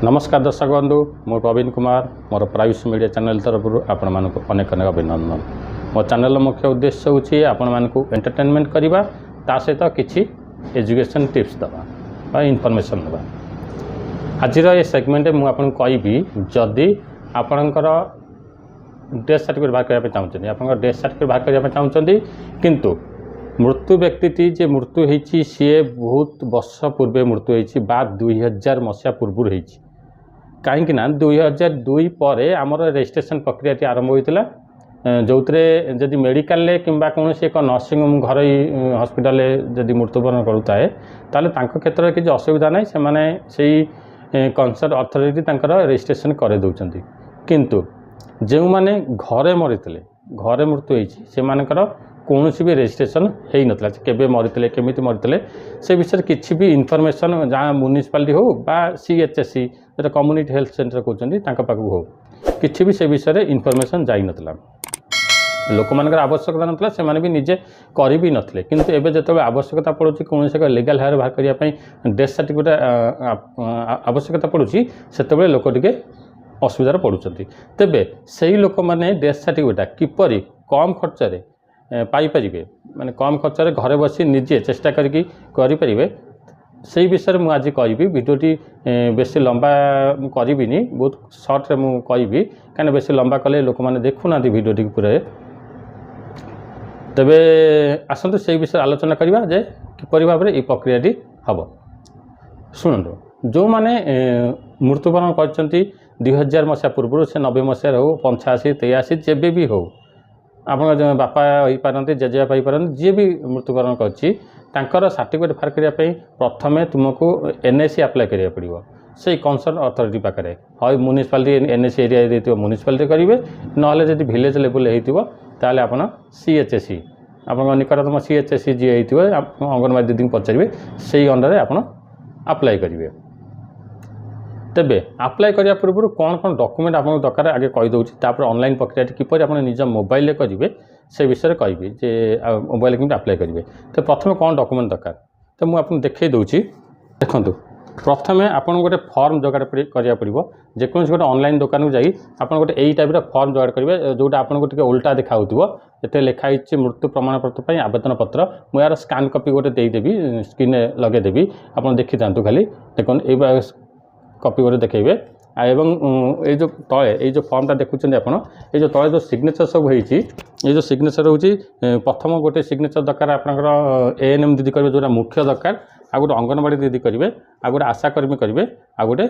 नमस्कार दर्शक बंधु मो प्रवीण कुमार मोर प्राइवेट मीडिया चैनल तरफ आपण मानक अनेक अनेक अभिनंदन। मो चैनल मुख्य उद्देश्य होची आपण मानक एंटरटेनमेंट करबा ता सहित किछि एजुकेशन टिप्स दबा इनफॉरमेशन दबा। आज ये सेगमेंट मु आपन कहबी जदि आपणकर डेथ सर्टिफिकेट बाहर करबा चाहउछन आपन डेथ सर्टिफिकेट बाहर करबा चाहउछन किंतु मृत्यु व्यक्ति जे मृत्यु होती सी बहुत वर्ष पूर्वे मृत्यु होती बाद 2000 मसीहा पूर्व होती कहीं 2002 पर आमर रजिस्ट्रेशन प्रक्रिया आरंभ होता जो जदि मेडिकल किंबा कौन एक नर्सिंग होम घर हॉस्पिटल जदि मृत्युवरण करुए ताले क्षेत्र में किसी असुविधा ना से कंसर्न अथॉरिटी रजिस्ट्रेशन कर दौरान किंतु जो मैंने घरे मरीते घरे मृत्यु होती से कौन भी रजिस्ट्रेशन हो नाला केबे मरीते केमी मरीते से विषय किसी भी इनफॉरमेशन जहाँ म्युनिसिपालिटी हो बा CHSC जो कम्युनिटी हेल्थ सेंटर कहते पाखक हो किसी भी से विषय इनफॉरमेशन जाई नतला लोक मानकर आवश्यकता नतला से माने भी निजे करी भी नथले किंतु एबे जतबे आवश्यकता पड़ुची कौन से लीगल हायर बाहर करिया पई डेथ सर्टिफिकेट आवश्यकता पड़ुची सेतबे लोक टिके असुविधार पड़ुचंती तेबे सेही लोक माने डेथ सर्टिफिकेट किपरि कम खर्च रे पाई परिबे माने कम खर्च रे घरे बसी निजे चेष्टा करिकि करि परिबे से विषय मुझे आज कहि भिडियोटी बेसी लंबा करिबिनी बहुत शॉर्ट रे मु कहि कहीं बेसी लंबा कले लोक मैंने देखुना भिडियोटी पूरा तेबे आसतु से विषय आलोचना करवा जे किपरि भाव में प्रक्रियाटी हम शुणु जो मैंने मृत्युवरण कर 2000 मसीहा पूर्व से 90 मसीह हो 85 83 जेबे भी हो आप बापा हो पारती जेजेबापा हो पारती जी भी मृत्युवरण कर सर्टिफिकेट बाहर करने प्रथम तुमको NAC अप्लाई करा पड़ो से कंसर्न अथॉरिटी पाखे है म्युनिसिपालिटी NAC एरिया देती म्युनिसिपालिटी करेंगे ना जब विलेज लेवल होता आप CHSC आप निकटतम CHSC जी होती अंगनवाड़ी दीदी पचारे से अंडर आप अप्लाई करेंगे तेबे अप्लाई करने पूर्व कौन कौन डॉक्यूमेंट आपको दरकार आगे कहीदे ऑनलाइन प्रक्रिया किपर आप निज मोबाइल करेंगे से विषय कहि जे मोबाइल केमती अप्लाई करेंगे तो प्रथम कौन डॉक्यूमेंट दरकार तो मुझे देखई दूसरी देखो प्रथम आपन गोटे फॉर्म जोगाड़ करा पड़ो जेको गोटे ऑनलाइन दुकान को जाई आपन गोटे यही टाइप फॉर्म जोगाड़ करेंगे जोटा आपको टे उल्टा देखा ये लिखाई मृत्यु प्रमाणपत्र आवेदन पत्र मुझे यार स्कान कॉपी गोटे देदेवी स्क्रीन लगेदेवी आप देखी था खाली देखो ये कॉपी गोटे देखेबे एवं ये जो तले ये जो फॉर्मटा देखुं आप ये जो तले जो सिग्नेचर सब होती ये जो सिग्नेचर हो प्रथम गोटे सिग्नेचर दरकार आपंकर ANM दीदी करेंगे जोटा मुख्य दरकार आ गोटे अंगनवाड़ी दीदी करेंगे आ गोटे आशाकर्मी करेंगे आ गोटे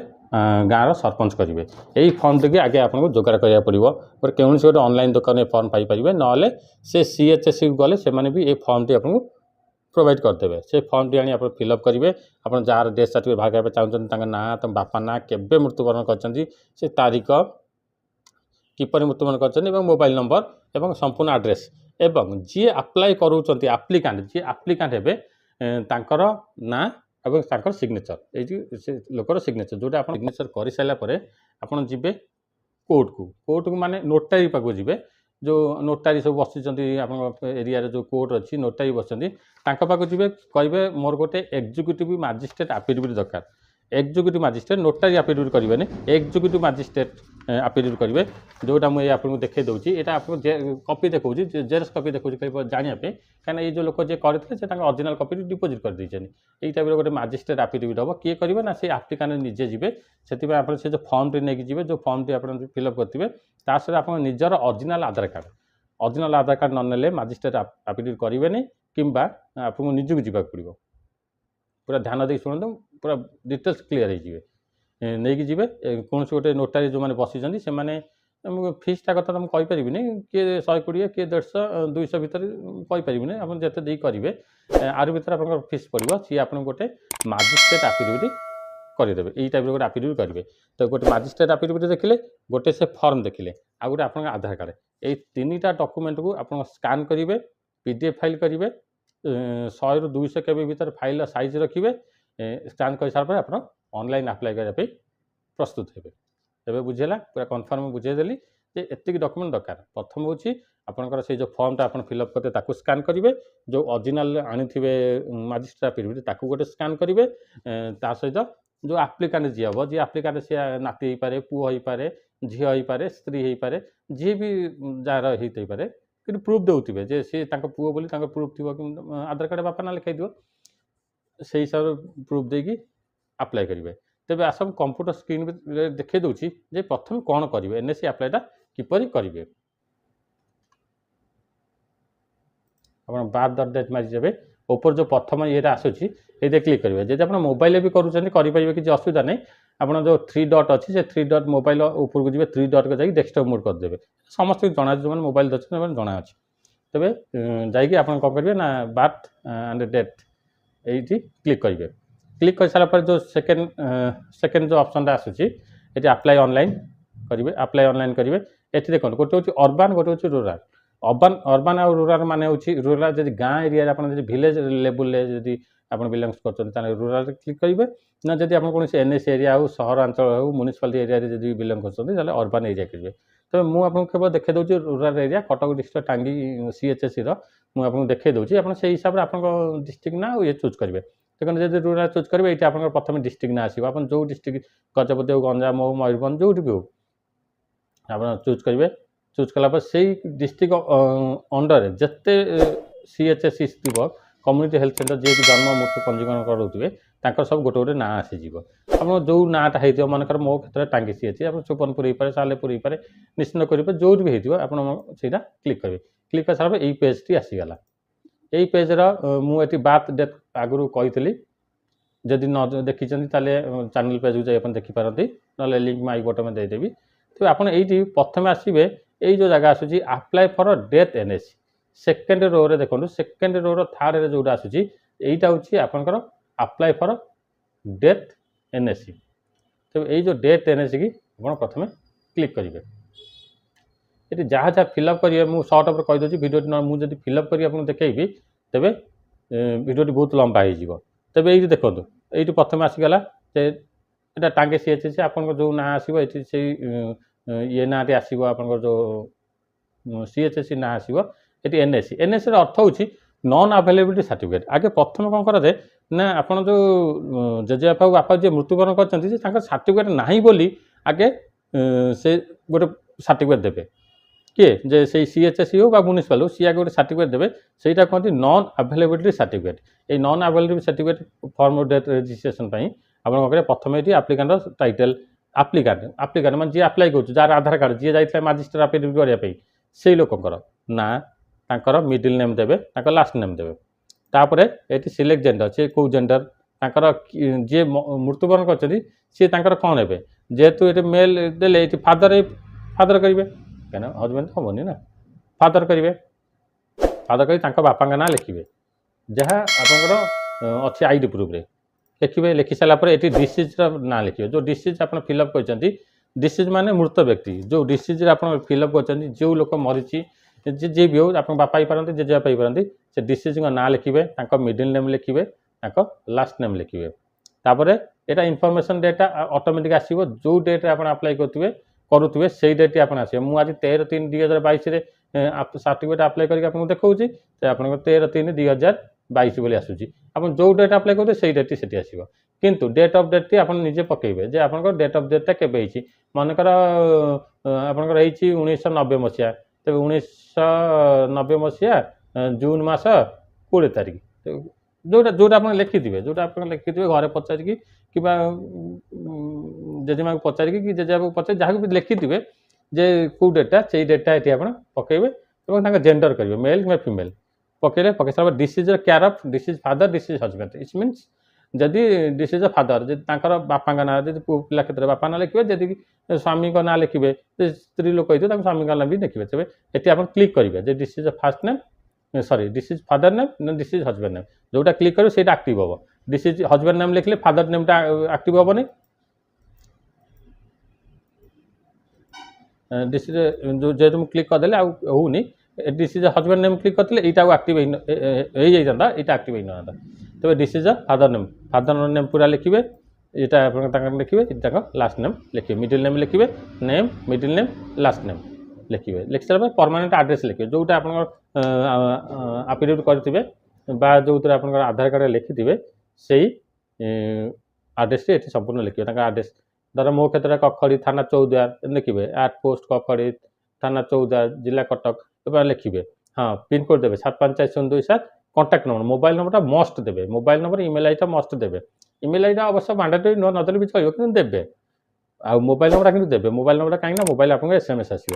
गाँव सरपंच करेंगे यही फॉर्म टी आगे आपको जोगाड़ करा पड़ो कौन गोटे ऑनलाइन दुकान फॉर्म पाइपर ना से CHSC गले से भी ये फॉर्म टी आपको प्रोवाइड करदेवे से फॉर्म टी आप फिलअप करेंगे आप जार डेथ सर्टिफिकेट बाहर करने चाहते ना तुम बापा ना केबे मृत्युवरण कर तारीख किपर मृत्युवरण कर मोबाइल नंबर एवं संपूर्ण एड्रेस एवं जी अप्लाई करूँ आप्लिकांट जी आप्लिकांट हे तांकर ना एवं सिग्नेचर ये लोकर सिग्नेचर जोटा आप सिग्नेचर कर सारापर आपड़ जी कोर्ट को माने नोटारी पाक जी जो नोटारी सब बसी आप एरिया जो कोर्ट अच्छी नोटारी बसती पाक जी कहे मोर गोटे एग्जीक्यूटिव मजिस्ट्रेट आफिडेविट दरकार एग्जीक्यूटिव मजिस्ट्रेट नोटारी आफिडेविट करेंगे एग्जीक्यूटिव मजिस्ट्रेट आफिडेविट करेंगे जोटा मुझे आपको देखई दूसरी यहाँ आपको कॉपी देखा जेरक्स कॉपी देखा जानापी कहीं ये जो लोग जे करते ओरिजिनल कॉपी डिपोजिट कर यही टाइप गोटे मजिस्ट्रेट आफिडेविट हम किए करेंगे ना से आप्लिकांट निजे जी से आप जो फॉर्म टी नहीं जी जो फॉर्म टी आप फिलअप करेंगे ता सहित आप निजर ओरिजिनल आधार कार्ड न नेले मजिस्ट्रेट आफिडेविट करेंगे किंबा आपको निजक जावाक पड़ो पूरा ध्यान दे शुणु पूरा डिटेल्स क्लीयर हो नहीं जी कौन गोटे नोटारी जो मैंने बसी से फीसटा कथा तुम कहीपर किए 120 किए 150 200 भितर कहीपर आप जिते करेंगे आर भर आप फीस पड़ो सी आप गोटे मजिस्ट्रेट आफिडेविट करदेवे यही टाइप गोटे आफिडेविट करेंगे तो गोटे मजिस्ट्रेट आफिडेविट देखिले गोटे से फॉर्म देखिले आ गोटे आप आधार कार्ड यही 3टा डॉक्यूमेंट को आप स्कान करेंगे PDF फाइल करेंगे 100 ରୁ 200 केबी भीतर फाइल साइज रखिए स्कान कर सारा आप ऑनलाइन अप्लाई करने प्रस्तुत हे तेज बुझेगा पूरा कन्फर्म बुझेदेली जे एतिक डॉक्यूमेंट दरकार प्रथम हूँ आपंकर से जो फॉर्मटा आप फिलअप करते स्कान करेंगे जो ओरिजिनल आनी मजिस्ट्रेट आफिडेविट गोटे स्कान करेंगे सहित जो आप्लिकांट जी हम जी आप्लिकांट सी नाती हो पारे पुओ हो पारे झी हो पारे स्त्री हो पारे जी भी जार होते पारे कि प्रूफ देउथिबे जे सी पुओ बोली प्रूफ थी कि आधार कार्ड बापा ना लिखाई दियो से हिसाब से प्रूफ देकी अप्लाई करेंगे तेज आस कंप्यूटर स्क्रीन देखा दूसरी जे प्रथम कौन करेंगे एनएससी अप्लाईटा किपर करेंगे आप बार दर डेट मारिदेवे ऊपर जो प्रथम ये आसूसी ये क्लिक करेंगे जब आप मोबाइल भी करेंगे किसी असुविधा नहीं आप जो 3 डॉट अच्छी से 3 डॉट मोबाइल ऊपर को जी 3 डॉट को जाकि डेस्कटॉप मोड करदे समस्त जना जो मोबाइल धरते जना अच्छे तेज जाकि आप कौन करेंगे ना बार्थ एंड डेट ये क्लिक करेंगे क्लिक कर सारा जो सेकेंड जो ऑप्शन आसूसी ये अप्लाई ऑनलाइन करेंगे अप्लाई ऑनलाइन करेंगे ये देखो गोटे हूँ अर्बान गोटे हूँ रूराल अर्बान आ रूराल माने रूराल जब गाँ एरिया आप विलेज लेवल जब आप बिलंग्स कर रूराल क्लिक करेंगे ना जब आप कौन एनएस एरिया हो सहरांचल हो म्युनिसिपालिटी एरिया जब बिलंग कर अर्बान एरिया करेंगे तो मुझे केवल देखे दूसरी रूराल एरिया कटक डिस्ट्रिक्ट टांगी सीएचएससी मुझे देखे दूसरी आप हिसाब से आप डिस्ट्रिक्ट ना ये चूज करेंगे देखो जब रूराल चूज करेंगे ये आप प्रथम डिस्ट्रिक्ट ना आसो आप जो डिस्ट्रिक्ट गजपति हो गंजाम हो मयूरभंज जो भी हो आप चूज करेंगे चूज कलापर से डिस्ट्रिक्ट अंडर जिते सीएचएससी थी कम्युनिटी हेल्थ सेंटर जी जन्म मृत्यु पंजीकरण करोगे सब गोटे गोटे ना आसीज आप जो नाटा हो मनकर मो क्षेत्र में टांगी सी अच्छी आप चुपनपुर हो पाए सालेपुर हो पाए निश्चिंत करेंगे जो भी हो आप क्लिक करेंगे क्लिक कर सारा ये पेजटी आसीगला यही पेजर मुझे बात डेट आगु कही जदि न देखी चैनल पेज को जाए देखिपारती ना लिंक मैं आई बटन में देदेवी तो आप प्रथम आसवे यही जो जगह आसूसी अप्लाई फॉर डेथ एनएससी सेकेंड रो रे देखो सेकेंड रो थर्ड रे जोटा आसूसी यहीटा हूँ आपंकर अप्लाई फॉर डेथ एनएससी तो यही जो डेथ एनएससी की आप प्रथम क्लिक करेंगे ये जहाँ जहाँ फिलअप करेंगे मुझे सर्ट अप कहीदे भिडियो मुझे फिलअप कर देखी तेरे भिडियो बहुत लंबा हो तेज ये देखो ये प्रथम आसीगला यहाँ टांगे सी अच्छे आप जो ना आसो ये ना आसो आप जो सीएचएससी ना आसो ये एनएससी एनएससी अर्थ हूँ नॉन अवेलेबिलिटी सर्टिफिकेट आगे प्रथम कौन कराए ना आप जो जेजेबापा बापा जी मृत्युवरण कर सर्टिफिकेट ना बोली आगे से गोटे सर्टिफिकेट देवे किए जे से सीएचएससी हो म्युनिसिपाल हो सी आगे गोटे सर्टिफिकेट देवे से कहते नॉन अवेलेबिलिटी सर्टिफिकेट ये non availability certificate form date registration आप प्रथम ये आप्लिकांट टाइटल आप्लिकांट मैं जी अप्लाई कर जार आधार कार्ड जी जाइए मजिस्ट्रेट आफिडेविट करने से लोकंर ना तांकर मिडिल नेम देवे लास्ट नेम देवे तापर ये सिलेक्ट जेंडर सी कौ जेंडर तांकर जी मृत्युवरण कर कौन है जेहेतु ये मेल देले ये फादर फादर करेंगे क्या हजबैंड हेनी ना फादर करेंगे फादर कर बापा ना लिखे जहाँ आप अच्छी आईडी प्रूफ रे लिखे लिखि सारापर ये डिसीज ना लिखे जो डिसीज आप फिलअप कर डिसीज माने मृत व्यक्ति जो डिसीज आप फिलअप कर जो लोक मरीची जी भी हो आप बापा ही पारती जेजेबापा ही पारती से डिसीज ना लिखे मिडिल नेम लिखे लास्ट नेम लिखे तापर यहाँ इनफर्मेशन डेटा ऑटोमेटिक आसो जो डेट आप अप्लाई करुवे से डेट आप आस मुझे 13/3/2022 सर्टिफिकेट अप्लाई करके देखा आप 13/3/2022 बोली आसूसी आप जो डेट अप्लाई करेंगे से डेट से आसो किंतु डेट ऑफ डेट आप निजे पकेबे जे आप डेट ऑफ डेटा केवे मनकर आपंकर 1990 मसीहा तेज 1990 मसीहा जून मास 20 तारिख जोटा जोटा आप लिखिथे जोटा आप लिखिथे घरे पचारिकी कि जेजेमा को पचारिकी कि जेजेबा को पचार जहाँ भी लिखिथे जे कौ डेटा से डेटा ये आप पकेबे और जेंडर करेंगे मेल कि फीमेल पकड़े पकई सारा disease care of disease father disease husband it means जदि डिसीज फादर जर बापा ना जब पिला क्षेत्र में बापा ना लिखे जदि स्वामी का ना लिखे स्त्री लोक होती स्वामी का ना भी लिखे तेज ये आप क्लिक करेंगे disease fast name sorry disease father name disease husband name जोटा क्लिक करेंगे से आक्टिव हम डिसीज हजबैंड नेम लिखले फादर नेमटा आक्टिव हेनी डिसीज जो जेहतु मुझे क्लिक करदे होनी डिसीज हजबैंड नेम क्लिक करते यहाँ आक्टिव हो जाता यहाँ आक्टिव होना तेज डिसीज फादर नेम पूरा लिखे यहाँ आप लिखे लास्ट नेम लिखे मिडिल नेम लिखे name middle name last name लिखे लिखि सारा परमानेंट आड्रेस लिखे जोटा आप आफिडेविट करेंगे जो आप आधार कार्ड लिखिथे से ଆଡ୍ରେସଟି ଏଠି ସମ୍ପୂର୍ଣ୍ଣ ଲେଖିବେ ତାଙ୍କ ଆଡ୍ରେସ। ଧର ମୋ କ୍ଷେତ୍ରରେ କଖଡ଼ି ଥାନା ଚୌଦ୍ୱାର ଲେଖିବେ, ଆଟ୍ ପୋଷ୍ଟ କଖଡ଼ି ଥାନା ଚୌଦ୍ୱାର ଜିଲ୍ଲା କଟକ ଏପରି ଲେଖିବେ। ହଁ ପିନକୋଡ଼ ଦେବେ 754027। କଣ୍ଟାକ୍ଟ ନମ୍ବର ମୋବାଇଲ ନମ୍ବରଟା ମଷ୍ଟ ଦେବେ, ମୋବାଇଲ ନମ୍ବର ଇମେଲ ଆଇଡ଼ିଟା ମଷ୍ଟ ଦେବେ। ଇମେଲ ଆଇଡ଼ିଟା ଅବଶ୍ୟ ମାଣ୍ଡାଟୋରି ନୁହଁ, ନଦେଲେ ବି ଚଳିବ କିନ୍ତୁ ଦେବେ। ଆଉ ମୋବାଇଲ ନମ୍ବରଟା କିନ୍ତୁ ଦେବେ। ମୋବାଇଲ ନମ୍ବରଟା କାହିଁକି ନା ମୋବାଇଲ ଆପଣଙ୍କ SMS ଆସିବ।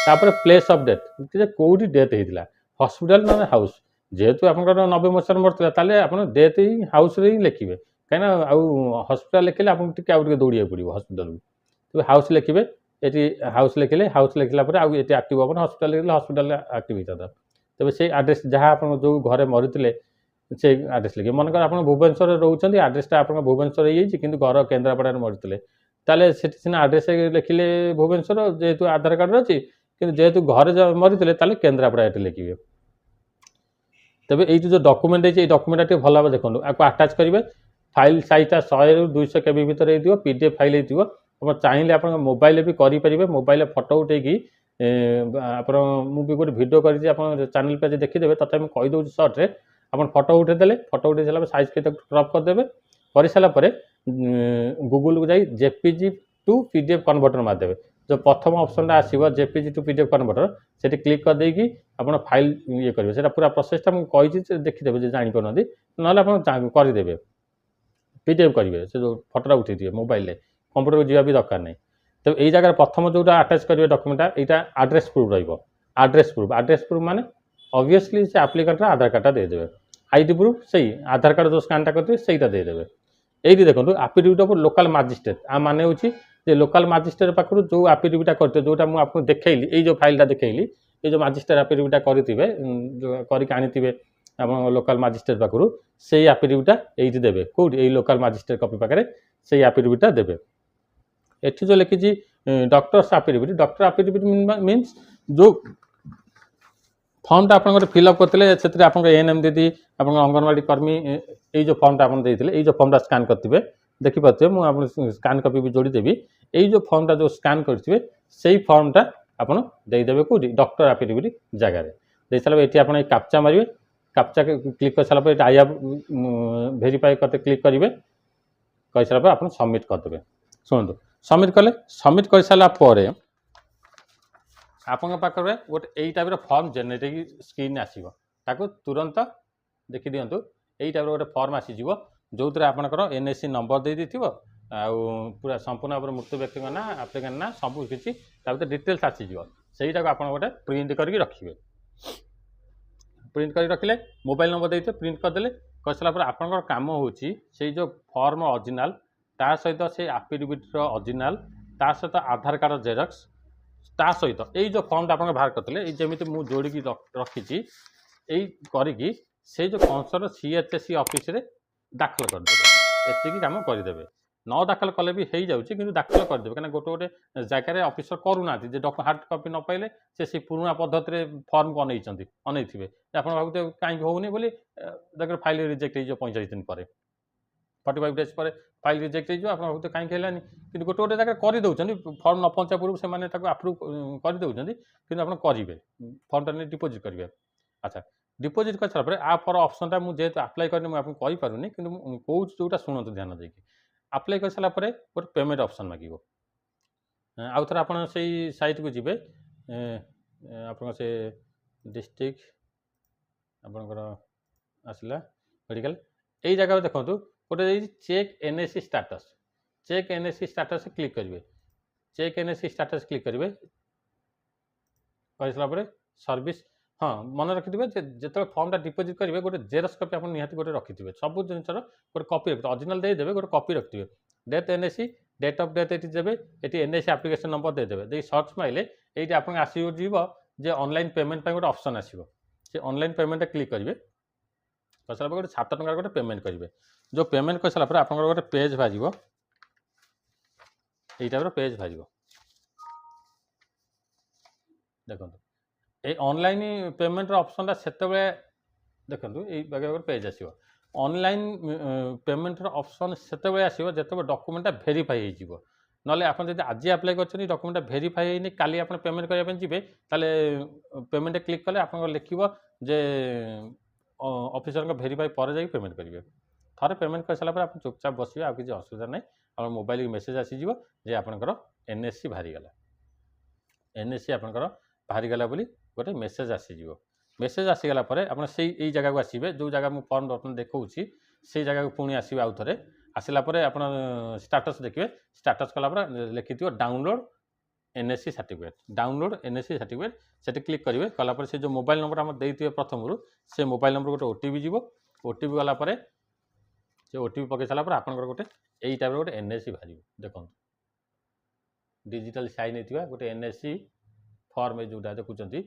ତାପରେ ପ୍ଲେସ୍ ଅଫ୍ ଡେଥ୍, ଯେ କେଉଁଠି ଡେଥ୍ ହେଇଥିଲା, ହସ୍ପିଟାଲ ନହେଲେ ହାଉସ୍। ଯେହେତୁ ଆପଣଙ୍କର 90 ମସିହାରେ ମରିଥିଲା ତାହେଲେ ଆପଣ ଡେଥ୍ ହିଁ ହାଉସ୍ରେ ହିଁ ଲେଖିବେ, କାହିଁକିନା ଆଉ ହସ୍ପିଟାଲ ଲେଖିଲେ ଆପଣଙ୍କୁ ଟିକେ ଆଉ ଟିକେ ଦୌଡ଼ିବାକୁ ପଡ଼ିବ ହସ୍ପିଟାଲକୁ। ତେବେ ହାଉସ୍ ଲେଖିବେ, ଏଠି ହାଉସ୍ ଲେଖିଲେ, ହାଉସ୍ ଲେଖିଲା ପରେ ଆଉ ଏଠି ଆକ୍ଟିଭ ହେବ ନା, ହସ୍ପିଟାଲ ଲେଖିଲେ ହସ୍ପିଟାଲରେ ଆକ୍ଟିଭ ହେଇଥାନ୍ତା। ତେବେ ସେଇ ଆଡ୍ରେସ୍ ଯାହା ଆପଣ ଯେଉଁ ଘରେ ମରିଥିଲେ ସେଇ ଆଡ୍ରେସ୍ ଲେଖିବେ। ମନେକର ଆପଣ ଭୁବନେଶ୍ୱରରେ ରହୁଛନ୍ତି, ଆଡ୍ରେସଟା ଆପଣଙ୍କ ଭୁବନେଶ୍ୱର ହେଇଯାଇଛି କିନ୍ତୁ ଘର କେନ୍ଦ୍ରାପଡ଼ାରେ ମରିଥିଲେ, ତାହେଲେ ସେଠି ସିନା ଆଡ୍ରେସ୍ ଲେଖିଲେ ଭୁବନେଶ୍ୱର ଯେହେତୁ ଆଧାର କାର୍ଡ଼ରେ ଅଛି, କିନ୍ତୁ ଯେହେତୁ ଘରେ ମରିଥିଲେ ତାହେଲେ କେନ୍ଦ୍ରାପଡ଼ା ଏଠି ଲେଖିବେ। ତେବେ ଏଇ ଯେଉଁ ଡକ୍ୟୁମେଣ୍ଟ ହେଇଛି, ଏଇ ଡକ୍ୟୁମେଣ୍ଟଟା ଟିକେ ଭଲ ଭାବେ ଦେଖନ୍ତୁ। ଆକୁ ଆଟାଚ୍ କରିବେ। ଫାଇଲ୍ ସାଇଜ୍ଟା 100ରୁ 200 KB ଭିତରେ ହେଇଥିବ, PDF ଫାଇଲ୍ ହେଇଥିବ। ଆପଣ ଚାହିଁଲେ ଆପଣଙ୍କ ମୋବାଇଲରେ ବି କରିପାରିବେ। ମୋବାଇଲରେ ଫଟୋ ଉଠେଇକି ଆପଣ, ମୁଁ ବି ଗୋଟେ ଭିଡ଼ିଓ କରିଛି, ଆପଣ ଚ୍ୟାନେଲ ପେଜ୍ ଦେଖିଦେବେ, ତଥାପି ମୁଁ କହିଦେଉଛି ସର୍ଟରେ। ଆପଣ ଫଟୋ ଉଠେଇ ଦେଲେ, ଫଟୋ ଉଠେଇ ସାରିଲା ପରେ ସାଇଜ୍ ତାକୁ କ୍ରପ୍ କରିଦେବେ। କରିସାରିଲା ପରେ ଗୁଗୁଲକୁ ଯାଇ JPG ଟୁ PDF କନଭର୍ଟର ମାରିଦେବେ। ଯେଉଁ ପ୍ରଥମ ଅପସନ୍ଟା ଆସିବ JPG ଟୁ PDF କନଭର୍ଟର, ସେଠି କ୍ଲିକ୍ କରିଦେଇକି ଆପଣ ଫାଇଲ୍ ଇଏ କରିବେ। ସେଇଟା ପୁରା ପ୍ରୋସେସଟା ମୁଁ କହିଛି, ଦେଖିଦେବେ ଯେ ଜାଣିପାରୁନାହାନ୍ତି, ନହେଲେ ଆପଣ କରିଦେବେ। PDF କରିବେ, ସେ ଯେଉଁ ଫଟୋଟା ଉଠେଇଥିବେ ମୋବାଇଲରେ, କମ୍ପ୍ୟୁଟରକୁ ଯିବା ବି ଦରକାର ନାହିଁ। ତେବେ ଏଇ ଜାଗାରେ ପ୍ରଥମ ଯେଉଁଟା ଆଟାଚ୍ କରିବେ ଡକ୍ୟୁମେଣ୍ଟଟା, ଏଇଟା ଆଡ୍ରେସ୍ ପ୍ରୁଫ୍ ରହିବ। ଆଡ୍ରେସ୍ ପ୍ରୁଫ୍ ମାନେ ଅବଭିୟସଲି ସେ ଆପ୍ଲିକାଣ୍ଟର ଆଧାର କାର୍ଡ଼ଟା ଦେଇଦେବେ। ଆଇଡି ପ୍ରୁଫ୍ ସେଇ ଆଧାର କାର୍ଡ଼ ଯେଉଁ ସ୍କାନ୍ଟା କରିଥିବେ ସେଇଟା ଦେଇଦେବେ। এইটি দেখুন আফিডেভিট অফ লোকাল মাজিষ্ট্রেট, মানে হচ্ছে যে লোকাল মাজিষ্ট্রেট পাখু যে আফিডেভিটা করতে, যেটা মু আপনার দেখাইলি, এই যে ফাইলটা দেখাইলি, এই যে মাজিষ্ট্রেট আফিডেভিটা করে করিকি আনিথিবে আপনার লোকাল মাজিষ্ট্রেট পাখু, সেই আফিডেভিটা এইটি দেবে। কোটি এই লোকাল মাজিষ্ট্রেট কপি পাখে সেই আফিডেভিটা দেবে। এটি যে লিখিছি ডক্টরস আফিডেভিট, ডক্টর আফিডেভিট মিন্স যে ফর্মটা আপনার ফিল আপ করতে, সেটা আপনার ANM দিদি, আপনার অঙ্গনবাড়ি কর্মী, এই যে ফর্মটা আপনার দিয়ে, এই যে ফর্মটা স্কান করতে ଦେଖିପାରୁଥିବେ, ମୁଁ ଆପଣ ସ୍କାନ୍ କପି ବି ଯୋଡ଼ିଦେବି। ଏଇ ଯେଉଁ ଫର୍ମଟା ଯେଉଁ ସ୍କାନ୍ କରିଥିବେ ସେଇ ଫର୍ମଟା ଆପଣ ଦେଇଦେବେ କେଉଁଠି, ଡକ୍ଟର ଆଫିଡେଭିଟ୍ ଜାଗାରେ ଦେଇସାରିଲା ପରେ ଏଠି ଆପଣ ଏଇ କାପ୍ଚା ମାରିବେ। କାପ୍ଚା କ୍ଲିକ୍ କରିସାରିଲା ପରେ ଏଠି ଆଇ ହାଭ୍ ଭେରିଫାଏ କରିତେ କ୍ଲିକ୍ କରିବେ। କରିସାରିଲା ପରେ ଆପଣ ସବମିଟ୍ କରିଦେବେ। ଶୁଣନ୍ତୁ, ସବମିଟ୍ କଲେ, ସବମିଟ୍ କରିସାରିଲା ପରେ ଆପଣଙ୍କ ପାଖରେ ଗୋଟେ ଏଇ ଟାଇପ୍ର ଫର୍ମ ଜେନେରେଟ୍ ସ୍କ୍ରିନ୍ ଆସିବ। ତାକୁ ତୁରନ୍ତ ଦେଖିଦିଅନ୍ତୁ। ଏଇ ଟାଇପ୍ର ଗୋଟେ ଫର୍ମ ଆସିଯିବ, ଯେଉଁଥିରେ ଆପଣଙ୍କର NSC ନମ୍ବର ଦେଇଦେଇଥିବ, ଆଉ ପୁରା ସମ୍ପୂର୍ଣ୍ଣ ଭାବରେ ମୃତ୍ୟୁ ବ୍ୟକ୍ତିଙ୍କ ନାଁ, ଆପ୍ଲିକାଣ୍ଟ ନାଁ, ସବୁ କିଛି ତା ଭିତରେ ଡିଟେଲ୍ସ ଆସିଯିବ। ସେଇଟାକୁ ଆପଣ ଗୋଟେ ପ୍ରିଣ୍ଟ କରିକି ରଖିବେ। ପ୍ରିଣ୍ଟ କରିକି ରଖିଲେ, ମୋବାଇଲ ନମ୍ବର ଦେଇଥିବେ, ପ୍ରିଣ୍ଟ କରିଦେଲେ। କରିସାରିଲା ପରେ ଆପଣଙ୍କର କାମ ହେଉଛି ସେଇ ଯେଉଁ ଫର୍ମ ଅରିଜିନାଲ, ତା ସହିତ ସେଇ ଆଫିଡେଭିଟ୍ର ଅରିଜିନାଲ, ତା ସହିତ ଆଧାର କାର୍ଡ଼ ଜେରକ୍ସ, ତା ସହିତ ଏଇ ଯେଉଁ ଫର୍ମଟା ଆପଣ ବାହାର କରିଥିଲେ, ଏଇ ଯେମିତି ମୁଁ ଯୋଡ଼ିକି ରଖିଛି, ଏଇ କରିକି ସେଇ ଯେଉଁ କଂସର CHSC ଅଫିସରେ ଦାଖଲ କରିଦେବେ। ଏତିକି କାମ କରିଦେବେ। ନ ଦାଖଲ କଲେ ବି ହେଇଯାଉଛି, କିନ୍ତୁ ଦାଖଲ କରିଦେବେ, କାହିଁକିନା ଗୋଟେ ଗୋଟେ ଜାଗାରେ ଅଫିସର କରୁନାହାନ୍ତି, ଯେ ହାର୍ଡ଼ କପି ନ ପାଇଲେ ସେ ପୁରୁଣା ପଦ୍ଧତିରେ ଫର୍ମକୁ ଅନେଇଥିବେ। ଆପଣ ଭାବୁଥିବେ କାହିଁକି ହେଉନି ବୋଲି, ତାଙ୍କର ଫାଇଲ ରିଜେକ୍ଟ ହେଇଯିବ 45 ଦିନ ପରେ, 45 ଡେଜ୍ ପରେ ଫାଇଲ ରିଜେକ୍ଟ ହେଇଯିବ। ଆପଣ ଭାବୁଥିବେ କାହିଁକି ହେଲାନି, କିନ୍ତୁ ଗୋଟେ ଗୋଟେ ଜାଗାରେ କରିଦେଉଛନ୍ତି, ଫର୍ମ ନ ପହଞ୍ଚିବା ପୂର୍ବରୁ ସେମାନେ ତାକୁ ଆପ୍ରୁଭ୍ କରିଦେଉଛନ୍ତି, କିନ୍ତୁ ଆପଣ କରିବେ, ଫର୍ମଟା ନେଇ ଡିପୋଜିଟ୍ କରିବେ। ଆଚ୍ଛା, ডিপোজিট କରିସାରିଲା ପରେ ଆ ପର ଅପସନ୍ଟା ମୁଁ ଯେହେତୁ ଆପ୍ଲାଏ କରିନି, ମୁଁ ଆପଣଙ୍କୁ କହିପାରୁନି, କିନ୍ତୁ ମୁଁ କହୁଛି ଯେଉଁଟା ଶୁଣନ୍ତୁ ଧ୍ୟାନ ଦେଇକି। ଆପ୍ଲାଏ କରିସାରିଲା ପରେ ଗୋଟେ ପେମେଣ୍ଟ ଅପସନ୍ ମାଗିବ। ଆଉ ଥରେ ଆପଣ ସେଇ ସାଇଟ୍କୁ ଯିବେ, ଆପଣଙ୍କ ସେ ଡିଷ୍ଟ୍ରିକ୍ଟ ଆପଣଙ୍କର ଆସିଲା ମେଡ଼ିକାଲ, ଏଇ ଜାଗାରେ ଦେଖନ୍ତୁ ଗୋଟେ ଦେଇଛି check NSC status. Check NSC status click କରିବେ। ଚେକ୍ NSC ଷ୍ଟାଟସ୍ କ୍ଲିକ୍ କରିବେ। କରିସାରିଲା ପରେ ସର୍ଭିସ୍, ହଁ ମନେ ରଖିଥିବେ ଯେ ଯେତେବେଳେ ଫର୍ମଟା ଡିପୋଜିଟ୍ କରିବେ, ଗୋଟେ ଜେରକ୍ସ କପି ଆପଣ ନିହାତି ଗୋଟେ ରଖିଥିବେ। ସବୁ ଜିନିଷର ଗୋଟେ କପି ରଖିଥିବେ, ଅରିଜିନାଲ୍ ଦେଇଦେବେ, ଗୋଟେ କପି ରଖିଥିବେ। Death NSC, date of death ଏଠି ଦେବେ, ଏଠି NSC ଆପ୍ଲିକେସନ୍ ନମ୍ବର ଦେଇଦେବେ। ଦେଇ ସର୍ଚ୍ଚ ମାଇଲେ ଏଇଠି ଆପଣଙ୍କୁ ଆସିଯିବ ଯେ ଅନଲାଇନ୍ ପେମେଣ୍ଟ ପାଇଁ ଗୋଟେ ଅପସନ୍ ଆସିବ। ସେ ଅନଲାଇନ୍ ପେମେଣ୍ଟଟା କ୍ଲିକ୍ କରିବେ। କରିସାରିଲା ପରେ ଗୋଟେ 7 ଟଙ୍କାର ଗୋଟେ ପେମେଣ୍ଟ କରିବେ। ଯେଉଁ ପେମେଣ୍ଟ କରିସାରିଲା ପରେ ଆପଣଙ୍କର ଗୋଟେ ପେଜ୍ ବାହାରିବ, ଏଇ ଟାଇପ୍ର ପେଜ୍ ବାହାରିବ। ଦେଖନ୍ତୁ, এই ଅନଲାଇନ୍ ପେମେଣ୍ଟର ଅପସନ୍ଟା ସେତେବେଳେ ଦେଖନ୍ତୁ, ଏଇ ଗୋଟେ ପେଜ୍ ଆସିବ। ଅନଲାଇନ୍ ପେମେଣ୍ଟର ଅପସନ୍ ସେତେବେଳେ ଆସିବ ଯେତେବେଳେ ଡକ୍ୟୁମେଣ୍ଟଟା ଭେରିଫାଇ ହେଇଯିବ। ନହେଲେ ଆପଣ ଯଦି ଆଜି ଆପ୍ଲାଏ କରିଛନ୍ତି, ଡକ୍ୟୁମେଣ୍ଟଟା ଭେରିଫାଇ ହେଇନି, କାଲି ଆପଣ ପେମେଣ୍ଟ କରିବା ପାଇଁ ଯିବେ, ତାହେଲେ ପେମେଣ୍ଟ କ୍ଲିକ୍ କଲେ ଆପଣଙ୍କର ଲେଖିବ ଯେ ଅଫିସରଙ୍କ ଭେରିଫାଇ ପରେ ଯାଇକି ପେମେଣ୍ଟ କରିବେ। ଥରେ ପେମେଣ୍ଟ କରିସାରିଲା ପରେ ଆପଣ ଚୁପଚାପ ବସିବେ, ଆଉ କିଛି ଅସୁବିଧା ନାହିଁ। ଆପଣ ମୋବାଇଲకి ମେସେଜ୍ ଆସିଯିବ ଯେ ଆପଣଙ୍କର NSC ବାହାରିଗଲା, NSC ଆପଣଙ୍କର ବାହାରିଗଲା ବୋଲି ଗୋଟେ ମେସେଜ୍ ଆସିଯିବ। ମେସେଜ୍ ଆସିଗଲା ପରେ ଆପଣ ଏଇ ଜାଗାକୁ ଆସିବେ, ଯେଉଁ ଜାଗା ମୁଁ ଫର୍ମ ବର୍ତ୍ତମାନ ଦେଖାଉଛି ସେଇ ଜାଗାକୁ ପୁଣି ଆସିବେ। ଆଉ ଥରେ ଆସିଲା ପରେ ଆପଣ ଷ୍ଟାଟସ୍ ଦେଖିବେ, ଷ୍ଟାଟସ୍ କଲା ପରେ ଲେଖିଥିବ download NSC certificate, download NSC certificate, ସେଠି କ୍ଲିକ୍ କରିବେ। କଲାପରେ ସେ ଯେଉଁ ମୋବାଇଲ୍ ନମ୍ବର ଆମର ଦେଇଥିବେ ପ୍ରଥମରୁ, ସେ ମୋବାଇଲ୍ ନମ୍ବର ଗୋଟେ OTP ଯିବ। OTP ଗଲା ପରେ ସେ OTP ପକାଇ ସାରିଲା ପରେ ଆପଣଙ୍କର ଗୋଟେ ଏଇ ଟାଇପ୍ର ଗୋଟେ NSC ବାହାରିବ। ଦେଖନ୍ତୁ ଡିଜିଟାଲ ସାଇନ୍ ହେଇଥିବା ଗୋଟେ NSC ଫର୍ମ ଯେଉଁଟା ଦେଖୁଛନ୍ତି,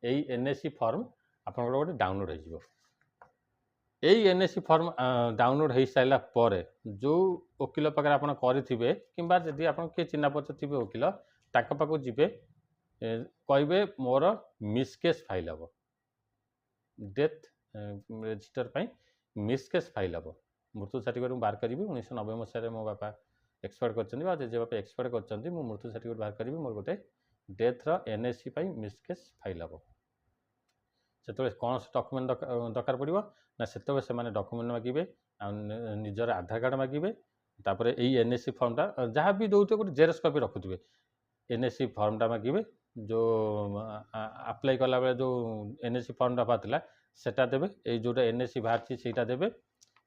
ଏଇ NSC ଫର୍ମ ଆପଣଙ୍କର ଗୋଟେ ଡାଉନଲୋଡ଼ ହେଇଯିବ। ଏଇ NSC ଫର୍ମ ଡାଉନଲୋଡ଼ ହେଇସାରିଲା ପରେ ଯେଉଁ ଓକିଲ ପାଖରେ ଆପଣ କରିଥିବେ, କିମ୍ବା ଯଦି ଆପଣ କିଏ ଚିହ୍ନା ପରିଚୟ ଥିବେ ଓକିଲ, ତାଙ୍କ ପାଖକୁ ଯିବେ, କହିବେ ମୋର ମିସ୍ କେସ୍ ଫାଇଲ୍ ହେବ, ଡେଥ୍ ରେଜିଷ୍ଟର ପାଇଁ ମିସ୍ କେସ୍ ଫାଇଲ୍ ହେବ। ମୃତ୍ୟୁ ସାର୍ଟିଫିକେଟ୍ ମୁଁ ବାହାର କରିବି। 1990 ମସିହାରେ ମୋ ବାପା ଏକ୍ସପାୟାର୍ଡ କରିଛନ୍ତି ବା ଜେଜେବାପା ଏକ୍ସପାୟାର୍ଡ କରିଛନ୍ତି, ମୁଁ ମୃତ୍ୟୁ ସାର୍ଟିଫିକେଟ୍ ବାହାର କରିବି, ମୋର ଗୋଟେ ଡେଥ୍ର NSC ପାଇଁ ମିସ୍ କେସ୍ ଫାଇଲ୍ ହେବ। ସେତେବେଳେ କ'ଣ ଡକୁମେଣ୍ଟ ଦରକାର ପଡ଼ିବ ନା, ସେତେବେଳେ ସେମାନେ ଡକୁମେଣ୍ଟ ମାଗିବେ, ଆଉ ନିଜର ଆଧାର କାର୍ଡ଼ ମାଗିବେ। ତାପରେ ଏଇ NSC ଫର୍ମଟା ଯାହା ବି ଦେଉଥିବେ ଗୋଟେ ଜେରକ୍ସ କପି ରଖୁଥିବେ, NSC ଫର୍ମଟା ମାଗିବେ। ଯେଉଁ ଆପ୍ଲାଏ କଲାବେଳେ ଯେଉଁ NSC ଫର୍ମଟା ବାହାରିଥିଲା ସେଟା ଦେବେ, ଏଇ ଯେଉଁଟା NSC ବାହାରିଛି ସେଇଟା ଦେବେ।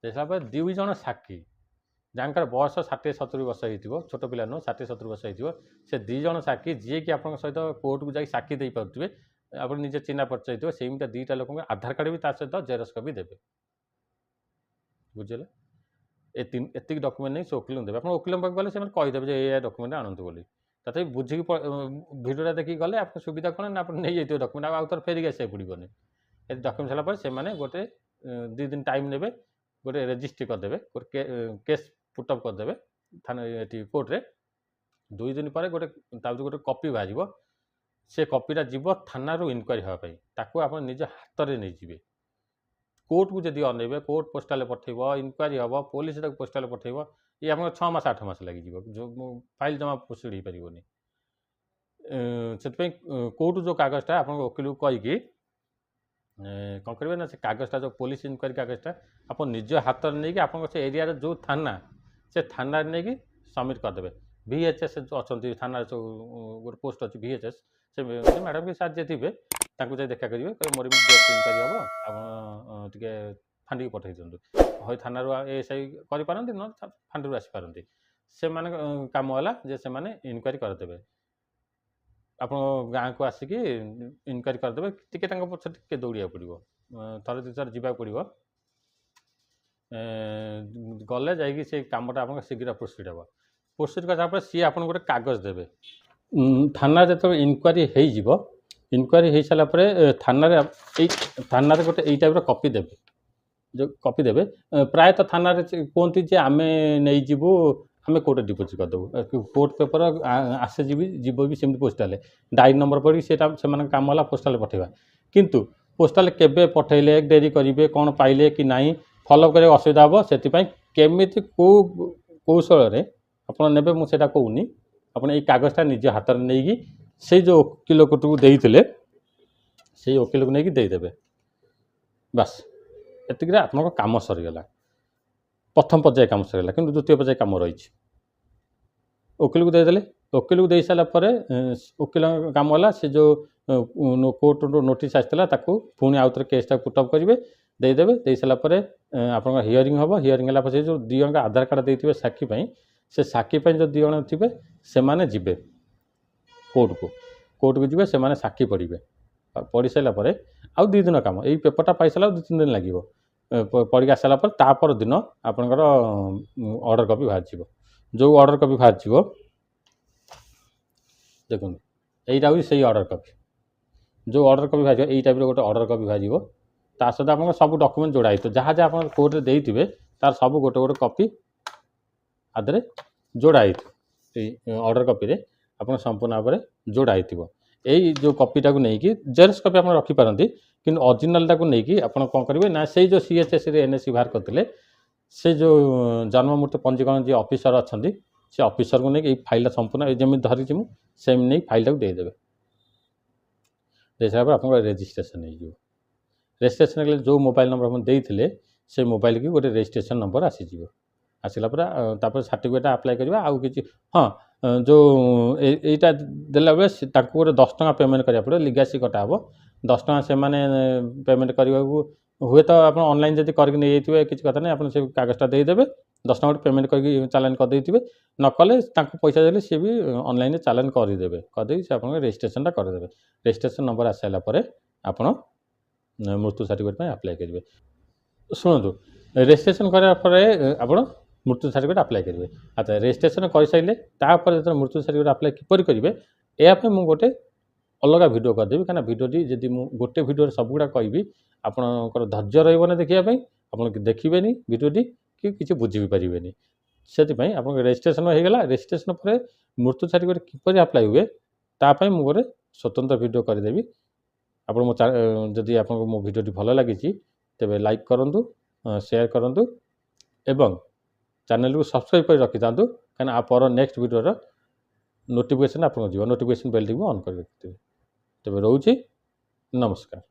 ଦେଖିଲା ପରେ 2 ଜଣ ସାକ୍ଷୀ, ଯାହାଙ୍କର ବୟସ 60-70 ବର୍ଷ ହେଇଥିବ, ଛୋଟ ପିଲା ନୁହଁ, 60-70 ବର୍ଷ ହେଇଥିବ, ସେ 2 ଜଣ ସାକ୍ଷୀ ଯିଏକି ଆପଣଙ୍କ ସହିତ କୋର୍ଟକୁ ଯାଇ ସାକ୍ଷୀ ଦେଇପାରୁଥିବେ, ଆପଣ ନିଜେ ଚିହ୍ନା ପରିଚୟ ହେଇଥିବ, ସେମିତିଆ 2ଟା ଲୋକଙ୍କ ଆଧାର କାର୍ଡ଼ ବି ତା ସହିତ ଜେରକ୍ସ କପି ଦେବେ। ବୁଝିଲେ? ଏତିକି ଡକୁମେଣ୍ଟ ନେଇ ସେ ଓକିଲଙ୍କୁ ଦେବେ। ଆପଣ ଓକିଲଙ୍କ ପାଖକୁ ଗଲେ ସେମାନେ କହିଦେବେ ଯେ ଏଇ ଡକୁମେଣ୍ଟ ଆଣନ୍ତୁ ବୋଲି। ତଥାପି ବୁଝିକି ଭିଡ଼ିଓଟା ଦେଖିକି ଗଲେ ଆପଣ ସୁବିଧା କ'ଣ ନା, ଆପଣ ନେଇଯାଇଥିବେ ଡକୁମେଣ୍ଟ, ଆଉ ଥରେ ଫେରିକି ଆସିବାକୁ ପଡ଼ିବନି। ଏ ଡକୁମେଣ୍ଟ ହେଲା ପରେ ସେମାନେ ଗୋଟେ 2 ଦିନ ଟାଇମ୍ ନେବେ, ଗୋଟେ ରେଜିଷ୍ଟ୍ରି କରିଦେବେ, ଗୋଟେ କେସ୍ ପୁଟଅପ୍ କରିଦେବେ ଥାନା ଏଠି କୋର୍ଟରେ। 2 ଦିନ ପରେ ତା ଭିତରୁ ଗୋଟେ କପି ବାହାରିବ। ସେ କପିଟା ଯିବ ଥାନାରୁ ଇନକ୍ୱାରି ହେବା ପାଇଁ, ତାକୁ ଆପଣ ନିଜ ହାତରେ ନେଇଯିବେ। କୋର୍ଟକୁ ଯଦି ଅନେଇବେ, କୋର୍ଟ ପୋଷ୍ଟାଲରେ ପଠାଇବ, ଇନକ୍ୱାରି ହେବ, ପୋଲିସ ତାକୁ ପୋଷ୍ଟାଲରେ ପଠାଇବ, ଇଏ ଆପଣଙ୍କ 6 ମାସ 8 ମାସ ଲାଗିଯିବ, ଯେଉଁ ଫାଇଲ୍ ଜମା ପ୍ରୋସିଡ୍ ହେଇପାରିବନି। ସେଥିପାଇଁ କୋର୍ଟ ଯେଉଁ କାଗଜଟା ଆପଣଙ୍କ ଓକିଲକୁ କହିକି କ'ଣ କରିବେ ନା, ସେ କାଗଜଟା ଯେଉଁ ପୋଲିସ ଇନକ୍ୱାରି କାଗଜଟା ଆପଣ ନିଜ ହାତରେ ନେଇକି ଆପଣଙ୍କ ସେ ଏରିଆର ଯେଉଁ ଥାନା, ସେ ଥାନାରେ ନେଇକି ସବମିଟ୍ କରିଦେବେ। VHS ଅଛନ୍ତି ଥାନାରେ, ସବୁ ଗୋଟେ ପୋଷ୍ଟ ଅଛି VHS, ସେ ମ୍ୟାଡ଼ାମ୍ କି ସାର୍ ଯିଏ ଥିବେ ତାଙ୍କୁ ଯାଇ ଦେଖା କରିବେ, କହିବେ ମୋର ବି ଡେଥ୍ ଇନକ୍ୱାରି ହେବ, ଆପଣ ଟିକେ ଫାଣ୍ଡିକି ପଠାଇ ଦିଅନ୍ତୁ। হয় ଥାନାରୁ ASI କରିପାରନ୍ତି, ନହେଲେ ଫାଣ୍ଡିରୁ ଆସିପାରନ୍ତି। ସେମାନେ କାମ ହେଲା ଯେ ସେମାନେ ଇନକ୍ୱାରି କରିଦେବେ, ଆପଣ ଗାଁକୁ ଆସିକି ଇନକ୍ୱାରି କରିଦେବେ। ଟିକେ ତାଙ୍କ ପଛରେ ଟିକେ ଦୌଡ଼ିବାକୁ ପଡ଼ିବ, ଥରେ 2 ଥର ଯିବାକୁ ପଡ଼ିବ, ଗଲେ ଯାଇକି ସେ କାମଟା ଆପଣଙ୍କ ଶୀଘ୍ର ପ୍ରୋସିଡ୍ ହେବ। ପ୍ରୋସିଡ୍ କଲା ପରେ ସିଏ ଆପଣଙ୍କୁ ଗୋଟେ କାଗଜ ଦେବେ। ଥାନାରେ ଯେତେବେଳେ ଇନକ୍ୱାରି ହେଇଯିବ, ଇନକ୍ୱାରି ହେଇସାରିଲା ପରେ ଥାନାରେ ଗୋଟେ ଏଇ ଟାଇପ୍ର କପି ଦେବେ। ଯେଉଁ କପି ଦେବେ, ପ୍ରାୟତଃ ଥାନାରେ କୁହନ୍ତି ଯେ ଆମେ ନେଇଯିବୁ, ଆମେ କୋର୍ଟରେ ଡିପୋଜିଟ୍ କରିଦେବୁ। କୋର୍ଟ ପେପର ଯିବ ବି ସେମିତି ପୋଷ୍ଟାଲରେ ଡାଇରୀ ନମ୍ବର ପଡ଼ିକି, ସେଇଟା ସେମାନଙ୍କ କାମ ହେଲା ପୋଷ୍ଟାଲରେ ପଠାଇବା। କିନ୍ତୁ ପୋଷ୍ଟାଲରେ କେବେ ପଠାଇଲେ, ଡେରି କରିବେ, କ'ଣ ପାଇଲେ କି ନାହିଁ, ଫଲୋଅପ୍ କରିବାକୁ ଅସୁବିଧା ହେବ। ସେଥିପାଇଁ କେମିତି କେଉଁ କୌଶଳରେ ଆପଣ ନେବେ ମୁଁ ସେଇଟା କହୁନି, ଆପଣ ଏଇ କାଗଜଟା ନିଜ ହାତରେ ନେଇକି ସେଇ ଯେଉଁ ଓକିଲକୁ ଦେଇଥିଲେ ସେଇ ଓକିଲକୁ ନେଇକି ଦେଇଦେବେ। ବାସ୍, ଏତିକିରେ ଆପଣଙ୍କ କାମ ସରିଗଲା। ପ୍ରଥମ ପର୍ଯ୍ୟାୟ କାମ ସରିଗଲା, କିନ୍ତୁ ଦ୍ୱିତୀୟ ପର୍ଯ୍ୟାୟ କାମ ରହିଛି। ଓକିଲକୁ ଦେଇଦେଲେ, ଓକିଲକୁ ଦେଇସାରିଲା ପରେ ଓକିଲଙ୍କ କାମ ହେଲା ସେ ଯେଉଁ କୋର୍ଟରୁ ନୋଟିସ୍ ଆସିଥିଲା ତାକୁ ପୁଣି ଆଉ ଥରେ କେସ୍ଟାକୁ ପୁଟଅପ୍ କରିବେ, ଦେଇଦେବେ। ଦେଇସାରିଲା ପରେ ଆପଣଙ୍କ ହିୟରିଂ ହେବ। ହିୟରିଂ ହେଲା ପରେ ସେ ଯେଉଁ 2 ଜଣଙ୍କ ଆଧାର କାର୍ଡ଼ ଦେଇଥିବେ ସାକ୍ଷୀ ପାଇଁ, ସେ ସାକ୍ଷୀ ପାଇଁ ଯେଉଁ 2 ଜଣ ଥିବେ ସେମାନେ ଯିବେ କୋର୍ଟକୁ ଯିବେ, ସେମାନେ ସାକ୍ଷୀ ପଢ଼ିବେ। ପଢ଼ି ସାରିଲା ପରେ ଆଉ 2 ଦିନ କାମ, ଏଇ ପେପରଟା ପାଇସାରିଲା 2-3 ଦିନ ଲାଗିବ। ପଢ଼ିକି ଆସିଲା ପରେ ତାପର ଦିନ ଆପଣଙ୍କର ଅର୍ଡ଼ର କପି ବାହାରିଯିବ। ଯେଉଁ ଅର୍ଡ଼ର କପି ବାହାରିଯିବ, ଦେଖନ୍ତୁ এইটা ହେଉଛି ସେଇ ଅର୍ଡ଼ର କପି। ଯେଉଁ ଅର୍ଡ଼ର କପି ବାହାରିବ ଏଇ ଟାଇପ୍ର ଗୋଟେ ଅର୍ଡ଼ର କପି ବାହାରିବ। ତା ସହିତ ଆପଣଙ୍କ ସବୁ ଡକୁମେଣ୍ଟ ଯୋଡ଼ା ହେଇଥିବ, ଯାହା ଯାହା ଆପଣ କୋର୍ଟରେ ଦେଇଥିବେ ତାର ସବୁ ଗୋଟେ ଗୋଟେ କପି ଆଦେହରେ ଯୋଡ଼ା ହେଇଥିବ। ଏଇ ଅର୍ଡ଼ର କପିରେ ଆପଣ ସମ୍ପୂର୍ଣ୍ଣ ଭାବରେ ଯୋଡ଼ା ହେଇଥିବ। ଏଇ ଯେଉଁ କପିଟାକୁ ନେଇକି ଜେରକ୍ସ କପି ଆପଣ ରଖିପାରନ୍ତି, କିନ୍ତୁ ଅରିଜିନାଲଟାକୁ ନେଇକି ଆପଣ କ'ଣ କରିବେ ନା, ସେଇ ଯେଉଁ CHSରେ NSC ବାହାର କରିଥିଲେ, ସେ ଯେଉଁ ଜନ୍ମ ମୃତ୍ୟୁ ପଞ୍ଜୀକରଣ ଯିଏ ଅଫିସର ଅଛନ୍ତି, ସେ ଅଫିସରକୁ ନେଇକି ଏଇ ଫାଇଲଟା ସମ୍ପୂର୍ଣ୍ଣ ଯେମିତି ଧରିଛି ମୁଁ ସେମିତି ନେଇ ଫାଇଲଟାକୁ ଦେଇଦେବେ। ଦେଇସାରିଲା ପରେ ଆପଣଙ୍କର ରେଜିଷ୍ଟ୍ରେସନ୍ ହେଇଯିବ। ରେଜିଷ୍ଟ୍ରେସନ୍ ହେଲେ ଯେଉଁ ମୋବାଇଲ୍ ନମ୍ବର ଆପଣ ଦେଇଥିଲେ से मोबाइल की गोटे रेजिस्ट्रेशन नंबर आसीଯିव आसला पर सर्टिफिकेट आप्लाय करवा आउ कि हाँ जो यहीटा देला बेले गोटे 10 टଙ୍କା पेमेंट करा पड़े लिगासी कटा हम 10 टଙ୍କା से पेमेंट करने हुए तो आप ऑनलाइन जब करके नहीं जाइए किसी कथा नहीं आप कागजटा देदेवे 10 टଙ୍କା पेमेंट करके चालान करदे नकले पैसा देले सी भी ऑनलाइन चालान करदे करदे से आप रेजिस्ट्रेशन करदे रेजिस्ट्रेशन नंबर आस सारापर आप मृत्यु सर्टिफिकेट आप्लाय करेंगे शुणु रेजिस्ट्रेशन करापर आप मृत्यु सर्टिफिकेट आप्लाय करेंगे अच्छा रेजिस्ट्रेशन कर सारे जो मृत्यु सर्टिफिकेट आप्लाय किपर करेंगे यापर मुझे गोटे अलग वीडियो करदेवी कहीं भिडियोटी जब गोटे भिडियो सबुगुड़ा कहि आपंकर धैर्य रही देखापी आप देखिए भिडियोटी कि किसी बुझी भी पारे से आप रेजिस्ट्रेशन होगा रेजिस्ट्रेशन पर मृत्यु सर्टिफिकेट किपर आप्लाय हुए तापाई मुझे गोटे स्वतंत्र वीडियो करदेवी आप जदि आप मो भिडियोटी भल लगी तेज लाइक करूँ शेयर करूँ एवं चैनल को सब्सक्राइब कर रखी था कहीं आप नेक्स्ट वीडियो नोटिफिकेशन आपको नोटिफिकेशन बेल टी ऑन कर रखिए तेज रोचे नमस्कार।